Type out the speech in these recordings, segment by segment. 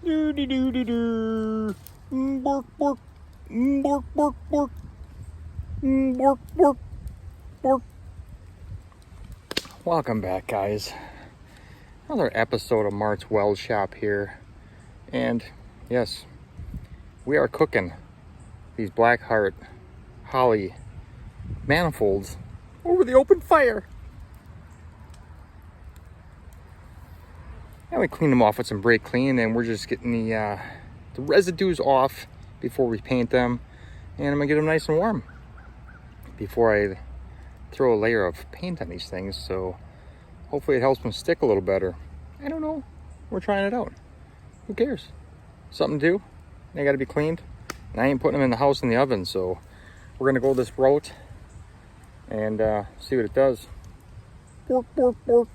Doody doody doo. Bork bork. Bork bork bork. Bork bork bork. Welcome back, guys. Another episode of Mart's Weld Shop here. And yes, we are cooking these Blackheart Holley manifolds over the open fire. And we clean them off with some brake clean, and we're just getting the residues off before we paint them. And I'm gonna get them nice and warm before I throw a layer of paint on these things. So hopefully it helps them stick a little better. I don't know. We're trying it out. Who cares? Something to do. They gotta be cleaned. And I ain't putting them in the house in the oven, so we're gonna go this route and see what it does. Bork, bork, bork.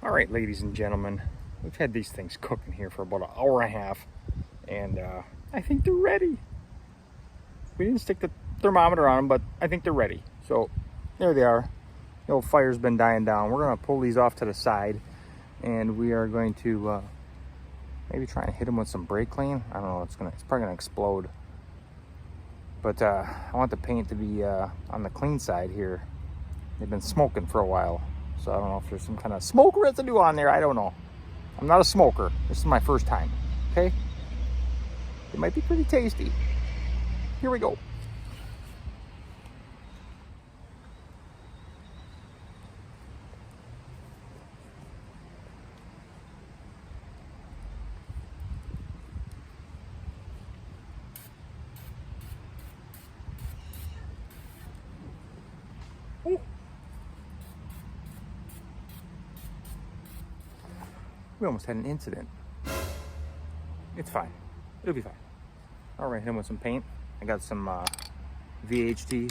All right, ladies and gentlemen, we've had these things cooking here for about an hour and a half, and I think they're ready. We didn't stick the thermometer on them, but I think they're ready. So there they are. The old fire's been dying down. We're gonna pull these off to the side, and we are going to maybe try and hit them with some brake clean. I don't know. It's probably gonna explode. But I want the paint to be on the clean side here. They've been smoking for a while. So I don't know if there's some kind of smoke residue on there. I don't know. I'm not a smoker. This is my first time. Okay? It might be pretty tasty. Here we go. Ooh. We almost had an incident. It's fine. It'll be fine. All right, hit him with some paint. I got some VHT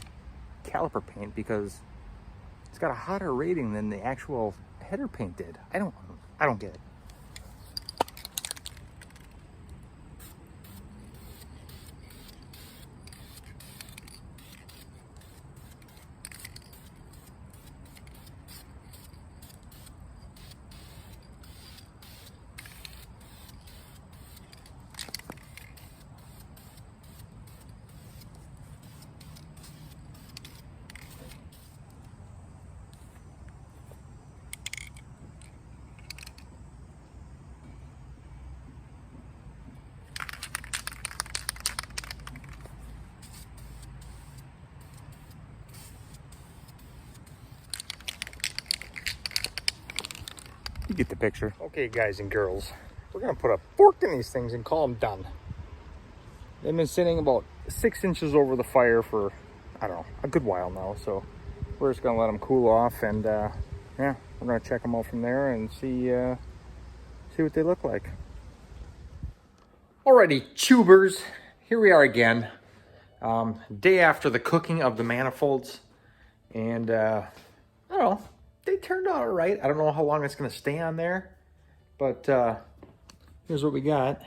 caliper paint because it's got a hotter rating than the actual header paint did. I don't get it. You get the picture. Okay, guys and girls, we're gonna put a fork in these things and call them done. They've been sitting about 6 inches over the fire for, I don't know, a good while now. So we're just gonna let them cool off, and yeah, we're gonna check them out from there and see what they look like. Alrighty, tubers, here we are again. Day after the cooking of the manifolds, and I don't know, they turned out all right. I don't know how long it's gonna stay on there, but here's what we got.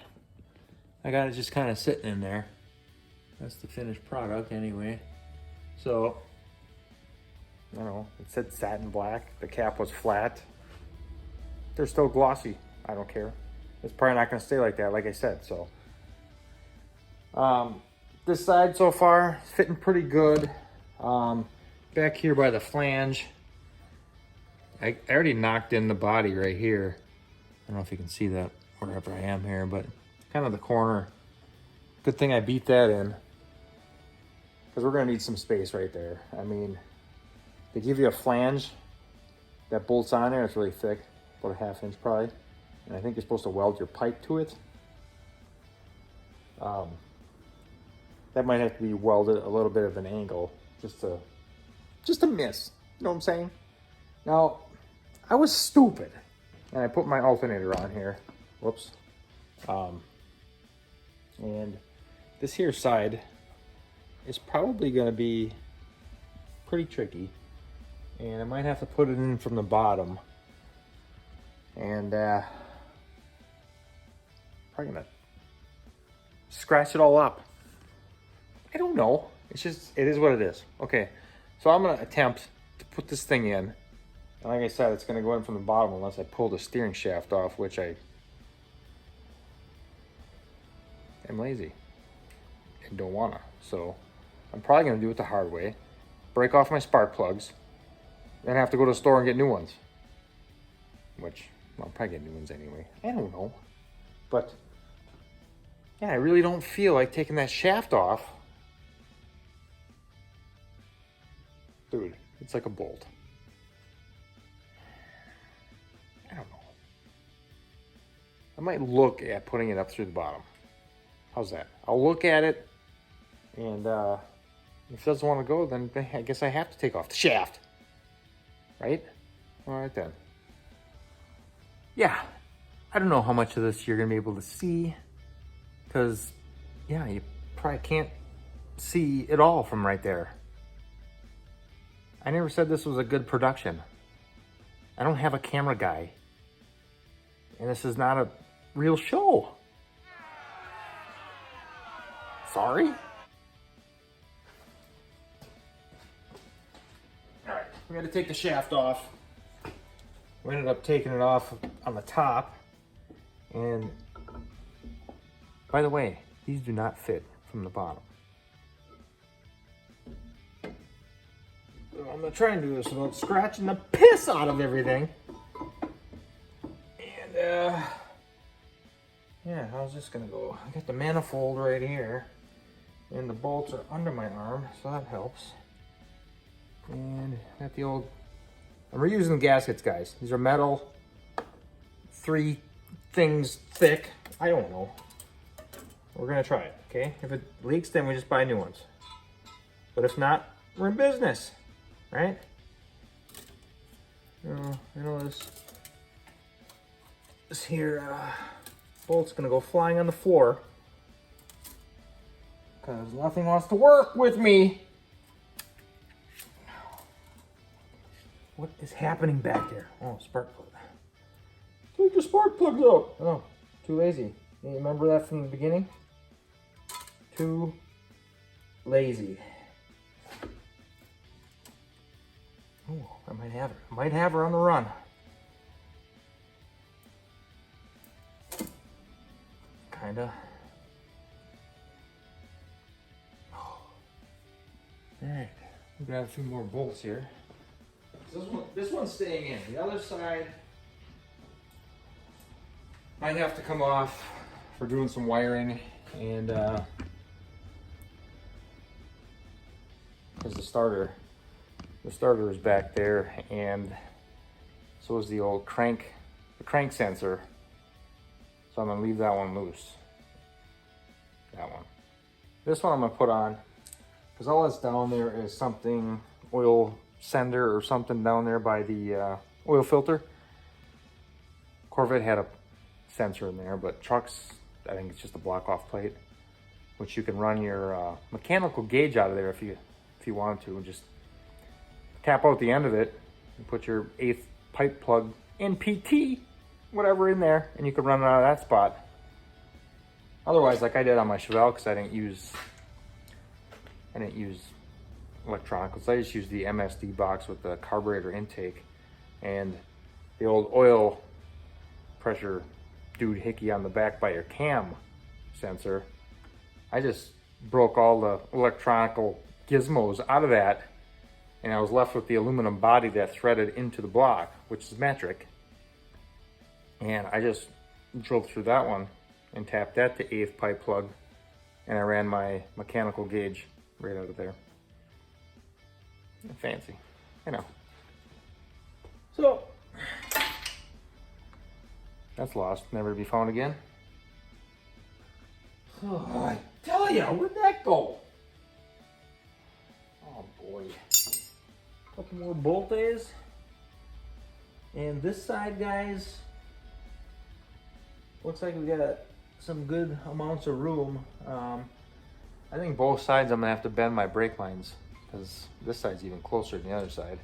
I got it just kind of sitting in there. That's the finished product anyway. So, I don't know, it said satin black. The cap was flat. They're still glossy. I don't care. It's probably not gonna stay like that, like I said, so. This side so far is fitting pretty good. Back here by the flange, I already knocked in the body right here. I don't know if you can see that wherever I am here, but kind of the corner. Good thing I beat that in, because we're gonna need some space right there. I mean, they give you a flange that bolts on there. It's really thick, about a 1/2 inch probably. And I think you're supposed to weld your pipe to it. That might have to be welded a little bit of an angle just to miss. You know what I'm saying? Now, I was stupid, and I put my alternator on here. Whoops. And this here side is probably going to be pretty tricky, and I might have to put it in from the bottom, and probably going to scratch it all up. I don't know. It's just, it is what it is. Okay, so I'm going to attempt to put this thing in. And like I said, it's going to go in from the bottom unless I pull the steering shaft off, which I am lazy and don't wanna. So I'm probably gonna do it the hard way, break off my spark plugs, then have to go to the store and get new ones. Which, I'll probably get new ones anyway. I don't know. But, yeah, I really don't feel like taking that shaft off. Dude, it's like a bolt. I don't know. I might look at putting it up through the bottom. How's that? I'll look at it, and if it doesn't want to go, then I guess I have to take off the shaft. Right? All right then. Yeah, I don't know how much of this you're gonna be able to see, because, yeah, you probably can't see it all from right there. I never said this was a good production. I don't have a camera guy, and this is not a real show. Sorry? All right, we gotta take the shaft off. We ended up taking it off on the top. And by the way, these do not fit from the bottom. So I'm gonna try and do this without scratching the piss out of everything. And yeah, how's this gonna go? I got the manifold right here, and the bolts are under my arm, so that helps. And got the old, I'm reusing the gaskets, guys. These are metal, 3 things thick. I don't know. We're gonna try it, okay? If it leaks, then we just buy new ones. But if not, we're in business, right? I know this here bolt's gonna go flying on the floor, because nothing wants to work with me. What is happening back there? Oh, spark plug. Take the spark plugs out. Oh, too lazy. You remember that from the beginning? Too lazy. Oh, I might have her. I might have her on the run. Kinda. Oh. Alright, we'll grab a few more bolts here. This one's staying in. The other side might have to come off for doing some wiring, and because the starter is back there, and so is the old crank sensor. So I'm gonna leave that one loose. That one. This one I'm gonna put on, because all that's down there is something oil sender or something down there by the oil filter. Corvette had a sensor in there, but trucks, I think it's just a block off plate, which you can run your mechanical gauge out of there if you wanted to. Just tap out the end of it and put your 8th pipe plug NPT, whatever, in there, and you can run it out of that spot. Otherwise, like I did on my Chevelle, because I didn't use electronicals. I just used the MSD box with the carburetor intake and the old oil pressure doohickey on the back by your cam sensor. I just broke all the electronical gizmos out of that, and I was left with the aluminum body that threaded into the block, which is metric. And I just drilled through that one and tapped that to 8th pipe plug, and I ran my mechanical gauge right out of there. Fancy, I know. So that's lost, never to be found again. Oh, I tell ya, where'd that go? Oh boy. Couple more bolt days. And this side, guys, looks like we got some good amounts of room. I think both sides I'm gonna have to bend my brake lines, because this side's even closer than the other side.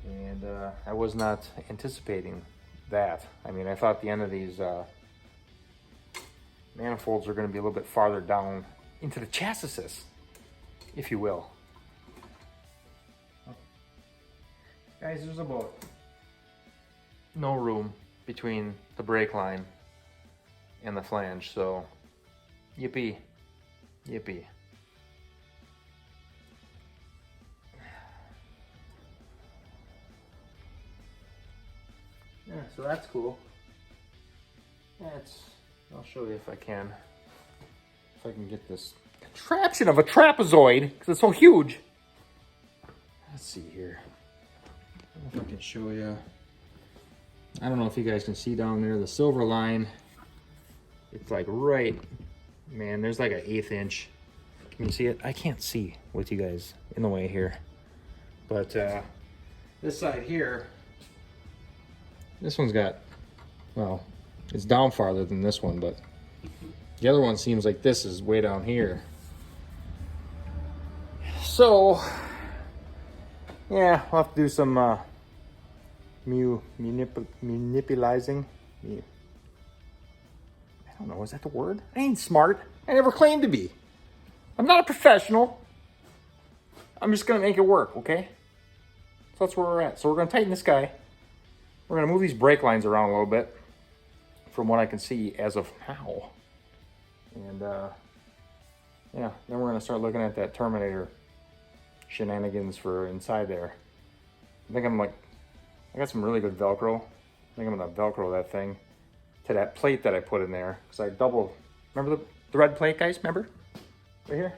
And I was not anticipating that. I mean, I thought the end of these manifolds are going to be a little bit farther down into the chassis, if you will. Guys, there's about no room between the brake line and the flange, so Yippee. Yippee. Yeah, so that's cool. I'll show you if I can. If I can get this contraption of a trapezoid, because it's so huge. Let's see here. I don't know if I can show you. I don't know if you guys can see down there, the silver line. It's like right, man, there's like an 1/8 inch. Can you see it? I can't see with you guys in the way here. But this side here, this one's got, well, it's down farther than this one, but the other one seems like this is way down here. So, yeah, I'll have to do some manipulizing. I don't know, is that the word? I ain't smart. I never claimed to be. I'm not a professional. I'm just gonna make it work, okay? So that's where we're at. So we're gonna tighten this guy. We're gonna move these brake lines around a little bit from what I can see as of now. And yeah, then we're gonna start looking at that Terminator shenanigans for inside there. I think I got some really good Velcro. I think I'm gonna Velcro that thing to that plate that I put in there. Cause I remember the red plate, guys, remember? Right here.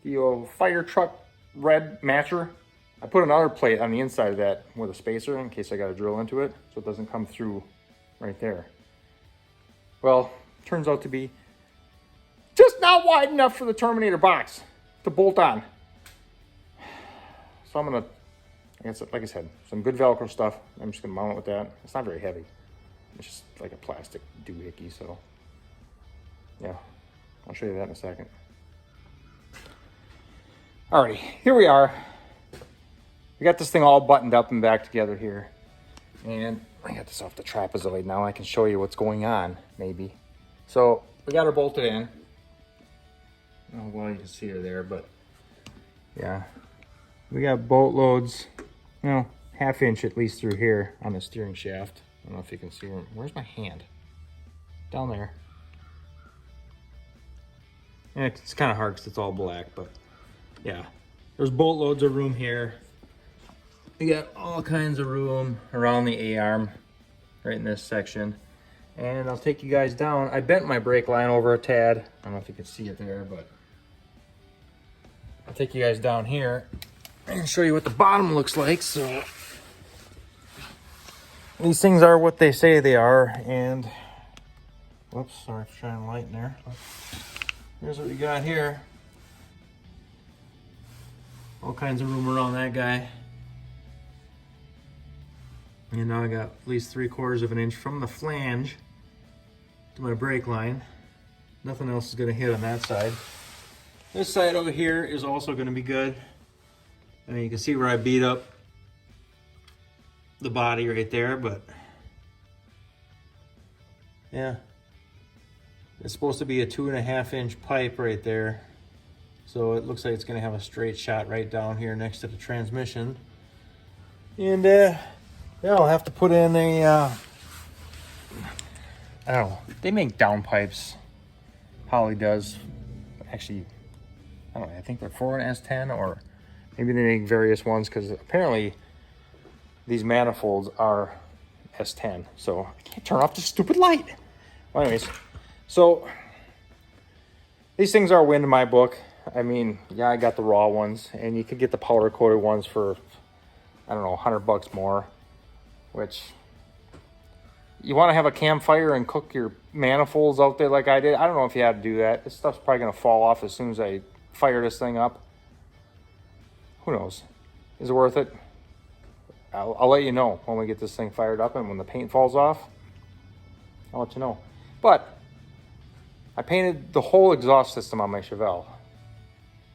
The fire truck red matcher. I put another plate on the inside of that with a spacer in case I gotta drill into it so it doesn't come through right there. Well, turns out to be just not wide enough for the Terminator box to bolt on. So I'm gonna, like I said, some good Velcro stuff. I'm just gonna mount it with that. It's not very heavy. It's just like a plastic doohickey, so yeah. I'll show you that in a second. Alrighty, here we are. We got this thing all buttoned up and back together here. And I got this off the trapezoid now. I can show you what's going on, maybe. So we got her bolted in. Oh, well, you can see her there, but yeah. We got bolt loads, you know, 1/2 inch at least through here on the steering shaft. I don't know if you can see her. Where's my hand? Down there. Yeah, it's kind of hard because it's all black, but yeah. There's bolt loads of room here. We got all kinds of room around the A-arm, right in this section. And I'll take you guys down. I bent my brake line over a tad. I don't know if you can see it there, but I'll take you guys down here and show you what the bottom looks like. So these things are what they say they are. And whoops, sorry for shining light in there. Here's what we got here. All kinds of room around that guy. And now I got at least 3/4 of an inch from the flange to my brake line. Nothing else is gonna hit on that side. This side over here is also gonna be good. I mean, you can see where I beat up the body right there, but yeah. It's supposed to be a 2.5 inch pipe right there. So it looks like it's gonna have a straight shot right down here next to the transmission. And yeah, I'll have to put in a, I don't know, they make down pipes. Holley does. Actually, I don't know, I think they're for an S10 or maybe they make various ones because apparently these manifolds are S10. So I can't turn off the stupid light. Well, anyways, so these things are a win in my book. I mean, yeah, I got the raw ones and you could get the powder coated ones for, I don't know, $100 more, which you want to have a campfire and cook your manifolds out there like I did. I don't know if you had to do that. This stuff's probably going to fall off as soon as I fire this thing up. Who knows? Is it worth it? I'll let you know when we get this thing fired up and when the paint falls off. I'll let you know. But I painted the whole exhaust system on my Chevelle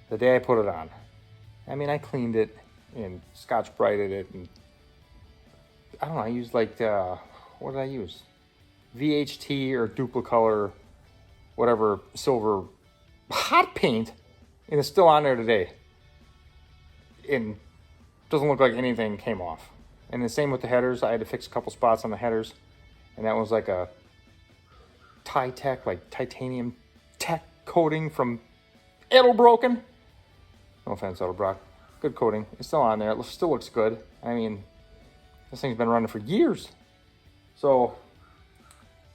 the day I put it on. I mean, I cleaned it and Scotch-Brighted it. And I don't know, I used like, what did I use? VHT or Duplicolor, whatever, silver hot paint. And it's still on there today. And doesn't look like anything came off. And the same with the headers. I had to fix a couple spots on the headers. And that was like a Tech, like titanium tech coating from Edelbroken. No offense, Edelbrock. Good coating. It's still on there. It still looks good. I mean, this thing's been running for years. So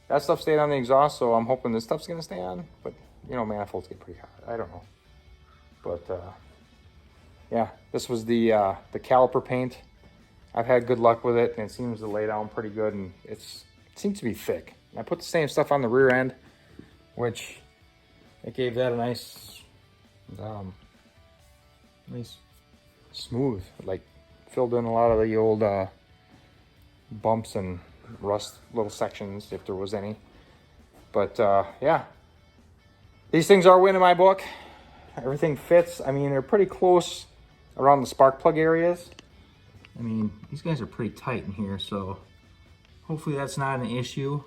that stuff stayed on the exhaust, so I'm hoping this stuff's gonna stay on. But you know, manifolds get pretty hot. I don't know. But yeah, this was the caliper paint. I've had good luck with it, and it seems to lay down pretty good, and it seems to be thick. I put the same stuff on the rear end, which it gave that a nice smooth, like filled in a lot of the old bumps and rust little sections if there was any. But yeah, these things are winning my book. Everything fits. I mean, they're pretty close around the spark plug areas. I mean, these guys are pretty tight in here, so hopefully that's not an issue.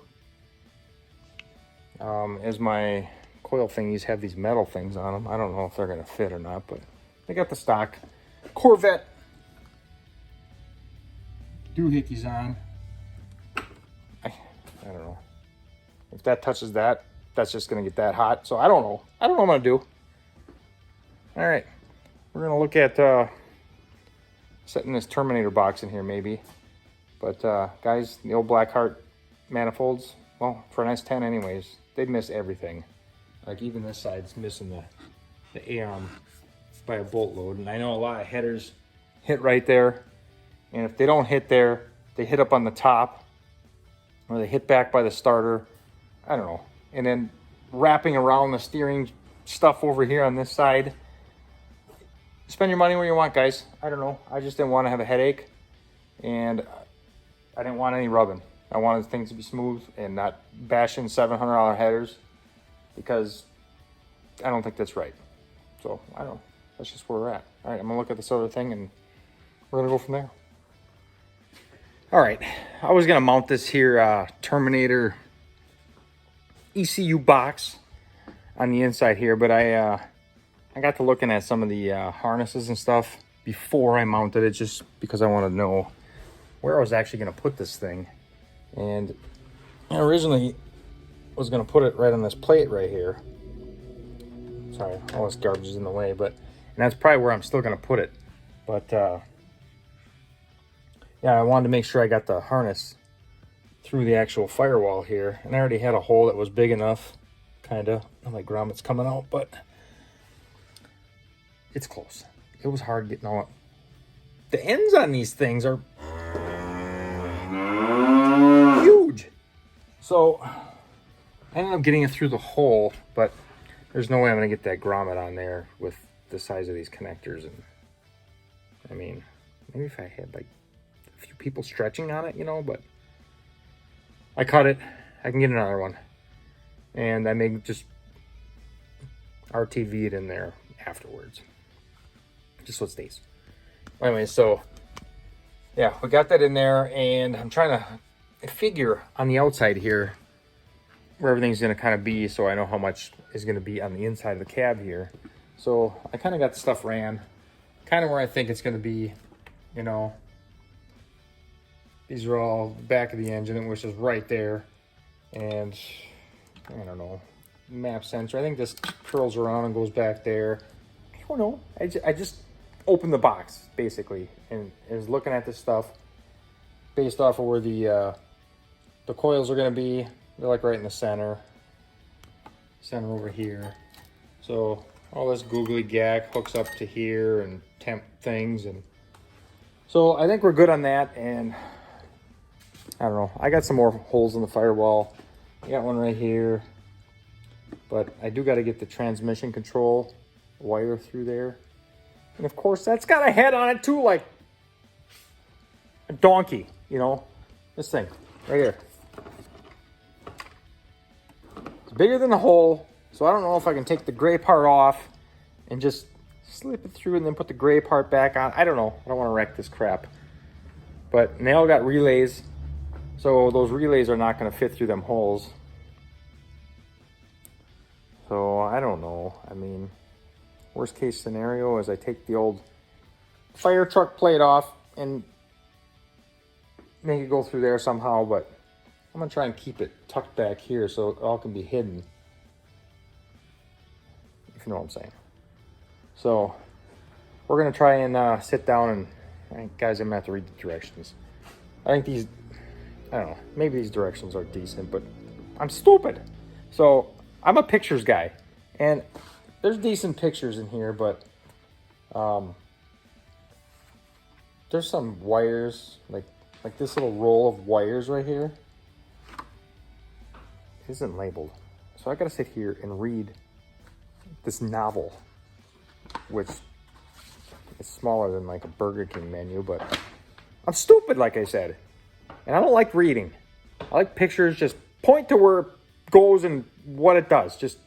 As my coil thingies have these metal things on them, I don't know if they're gonna fit or not, but they got the stock Corvette doohickeys on. I don't know. If that touches that, that's just gonna get that hot. So I don't know. I don't know what I'm gonna do. All right, we're gonna look at setting this Terminator box in here maybe. But guys, the old Blackheart manifolds, well, for an S10 anyways, they'd miss everything. Like even this side's missing the A-arm by a boatload. And I know a lot of headers hit right there. And if they don't hit there, they hit up on the top or they hit back by the starter. I don't know. And then wrapping around the steering stuff over here on this side. Spend your money where you want, guys. I don't know. I just didn't want to have a headache, and I didn't want any rubbing. I wanted things to be smooth and not bashing $700 headers, because I don't think that's right. So I don't know. That's just where we're at. All right, I'm gonna look at this other thing and we're gonna go from there. All right, I was gonna mount this here Terminator ECU box on the inside here, but I got to looking at some of the harnesses and stuff before I mounted it, just because I wanted to know where I was actually going to put this thing. And I originally was going to put it right on this plate right here. Sorry, all this garbage is in the way, and that's probably where I'm still going to put it. But yeah, I wanted to make sure I got the harness through the actual firewall here. And I already had a hole that was big enough, kind of. My grommet's coming out, but it's close. It was hard getting all up. The ends on these things are huge. So I ended up getting it through the hole, but there's no way I'm going to get that grommet on there with the size of these connectors. And I mean, maybe if I had like a few people stretching on it, you know, but I cut it. I can get another one. And I may just RTV it in there afterwards. Just so it stays. Anyway, so yeah, we got that in there, and I'm trying to figure on the outside here where everything's going to kind of be, so I know how much is going to be on the inside of the cab here. So I kind of got the stuff ran kind of where I think it's going to be. You know, these are all the back of the engine, which is right there, and I don't know, map sensor. I think this curls around and goes back there. I don't know. I just opened the box basically and is looking at this stuff based off of where the coils are going to be. They're like right in the center over here. So all this googly gack hooks up to here and temp things, and so I think we're good on that. And I don't know, I got some more holes in the firewall. I got one right here, but I do got to get the transmission control wire through there. And of course, that's got a head on it too, like a donkey, you know? This thing, right here. It's bigger than the hole, so I don't know if I can take the gray part off and just slip it through and then put the gray part back on. I don't know. I don't want to wreck this crap. But they all got relays, so those relays are not going to fit through them holes. So I don't know. I mean, worst case scenario is I take the old fire truck plate off and make it go through there somehow, but I'm gonna try and keep it tucked back here so it all can be hidden. If you know what I'm saying. So we're gonna try and sit down and guys, I'm gonna have to read the directions. I think these, I don't know, maybe these directions are decent, but I'm stupid. So I'm a pictures guy, and there's decent pictures in here, but there's some wires, like this little roll of wires right here isn't labeled. So I gotta sit here and read this novel, which is smaller than like a Burger King menu, but I'm stupid, like I said. And I don't like reading. I like pictures, just point to where it goes and what it does. Just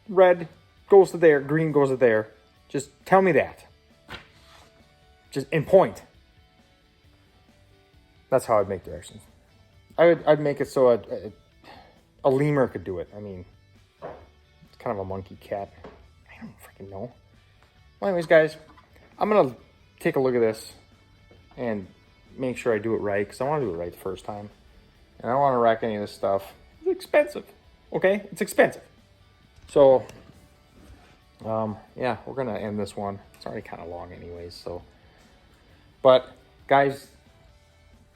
red goes to there, green goes to there. Just tell me that. Just in point. That's how I'd make directions. I'd make it so a lemur could do it. I mean, it's kind of a monkey cat. I don't freaking know. Well, anyways, guys, I'm gonna take a look at this and make sure I do it right, because I want to do it right the first time. And I don't want to wreck any of this stuff. It's expensive. Okay? It's expensive. So, yeah, we're gonna end this one. It's already kind of long anyways, so. But guys,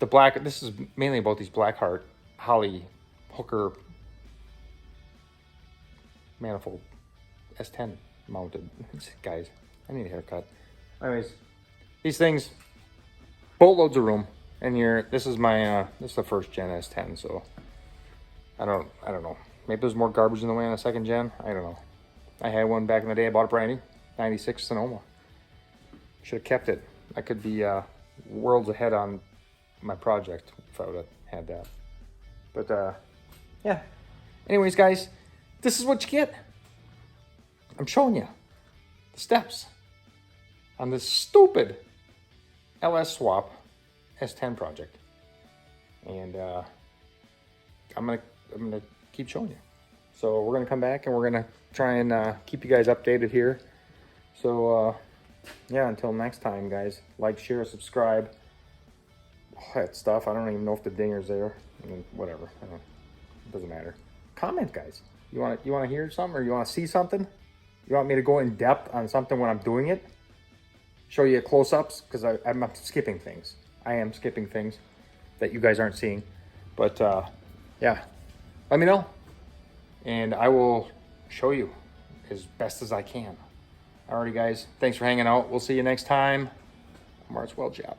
this is mainly about these Blackheart Holley hooker manifold S10 mounted. Guys, I need a haircut. Anyways, these things, boatloads of room. And this is my this is the first gen S10, so I don't know. Maybe there's more garbage in the way on the second gen. I don't know. I had one back in the day. I bought a brand new 96 Sonoma. Should have kept it. I could be worlds ahead on my project if I would have had that. But yeah. Anyways, guys, this is what you get. I'm showing you the steps on this stupid LS swap S10 project. And I'm gonna keep showing you. So we're gonna come back and we're gonna try and keep you guys updated here. So yeah, until next time, guys, like, share, subscribe, all that stuff. I don't even know if the dinger's there. I mean, whatever. It doesn't matter. Comment, guys. You want to hear something, or you want to see something? You want me to go in depth on something when I'm doing it? Show you close-ups, because I'm skipping things. I am skipping things that you guys aren't seeing. But yeah, let me know, and I will show you as best as I can. Alrighty, guys, thanks for hanging out. We'll see you next time. Mart's Weld Shop.